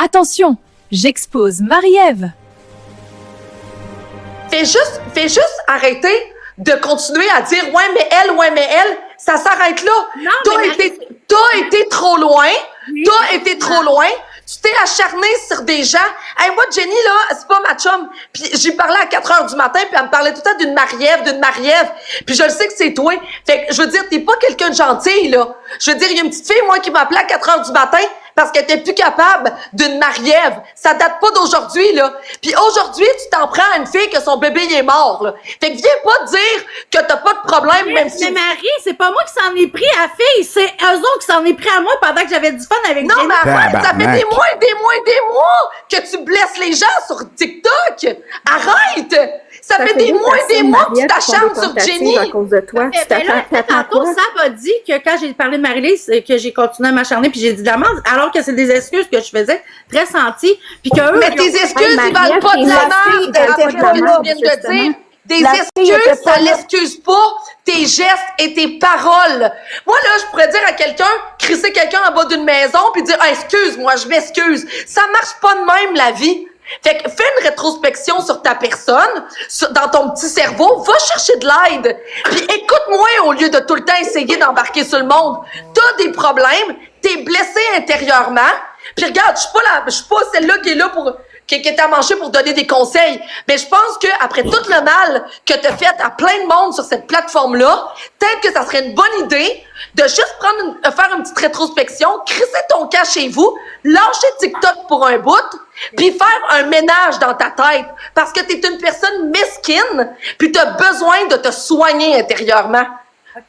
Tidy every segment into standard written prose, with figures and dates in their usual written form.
Attention, j'expose Marie-Ève. Fais juste arrêter de continuer à dire ouais mais elle, ça s'arrête là. Non, T'as été trop loin. T'as été trop loin. Tu t'es acharné sur des gens. Hey, moi, Jenny, là, c'est pas ma chum. Puis j'ai parlé à 4 heures du matin, puis elle me parlait tout le temps d'une Marie-Ève. Puis je le sais que c'est toi. Fait que, je veux dire, t'es pas quelqu'un de gentil, là. Je veux dire, il y a une petite fille, moi, qui m'appelait à 4 heures du matin parce qu'elle était plus capable d'une Marie-Ève. Ça date pas d'aujourd'hui, là. Puis aujourd'hui, tu t'en prends à une fille que son bébé il est mort, là. Fait que viens pas dire que t'as pas de problème, même si... Mais Marie, c'est pas moi qui s'en ai pris à fille, c'est eux autres qui s'en est pris à moi pendant que j'avais du fun avec Non, Jenny. mais arrête, ça fait Tabarnak. des mois que tu blesses les gens sur TikTok. Arrête! Ça fait des mois que tu t'acharnes sur Jenny. À cause de toi. Tu Ben là, t'attends tantôt, quoi? Sab a dit que quand j'ai parlé de Marie-Lise, que j'ai continué à m'acharner puis j'ai dit de la merde, alors que c'est des excuses que je faisais très senties puis que eux, Mais tes excuses, ils valent pas de la merde. Après ce que tu viens de dire. Des excuses, ça l'excuse pas tes gestes et tes paroles. Moi, là, je pourrais dire à quelqu'un, crisser quelqu'un en bas d'une maison puis dire, ah, excuse-moi, je m'excuse. Ça marche pas de même, la vie. Fait que fais une rétrospection sur ta personne, dans ton petit cerveau, va chercher de l'aide. Puis écoute-moi au lieu de tout le temps essayer d'embarquer sur le monde. T'as des problèmes, t'es blessé intérieurement. Puis regarde, je suis pas celle-là qui est là pour qui est à manger pour donner des conseils. Mais je pense que après tout le mal que t'as fait à plein de monde sur cette plateforme-là, peut-être que ça serait une bonne idée de juste faire une petite rétrospection, crisser ton cas chez vous, lâcher TikTok pour un bout, puis faire un ménage dans ta tête. Parce que t'es une personne mesquine, puis t'as besoin de te soigner intérieurement.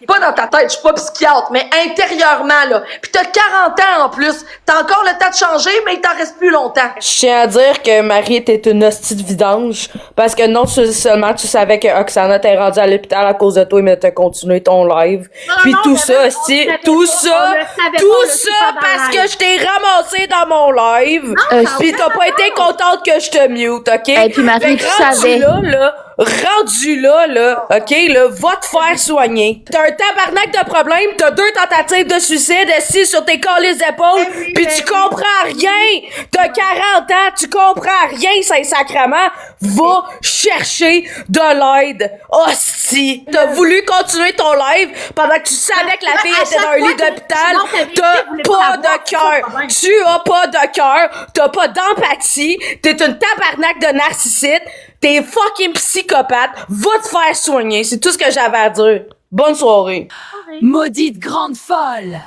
Pas dans ta tête, je suis pas psychiatre, mais intérieurement, là. Puis t'as 40 ans en plus. T'as encore le temps de changer, mais il t'en reste plus longtemps. Je tiens à dire que Marie était une hostie de vidange. Parce que non seulement tu savais que Oksana t'est rendue à l'hôpital à cause de toi, mais t'as continué ton live. Puis tout ça, hostie, tout ça parce que je t'ai ramassé dans mon live. Pis t'as pas été contente que je te mute, ok? Et puis Marie, tu savais. Rendu là, ok, là, va te faire soigner. T'as un tabarnak de problèmes, t'as 2 tentatives de suicide assis sur tes calices d'épaules, pis tu comprends rien. T'as 40 ans, tu comprends rien, c'est sacrement. Va chercher de l'aide. Hostie. T'as voulu continuer ton live pendant que tu savais que la fille était dans un lit d'hôpital. T'as pas de cœur. Tu as pas de cœur. T'as pas d'empathie. T'es une tabarnak de narcissique. T'es fucking psychopathe. Va te faire soigner. C'est tout ce que j'avais à dire. Bonne soirée. Maudite grande folle.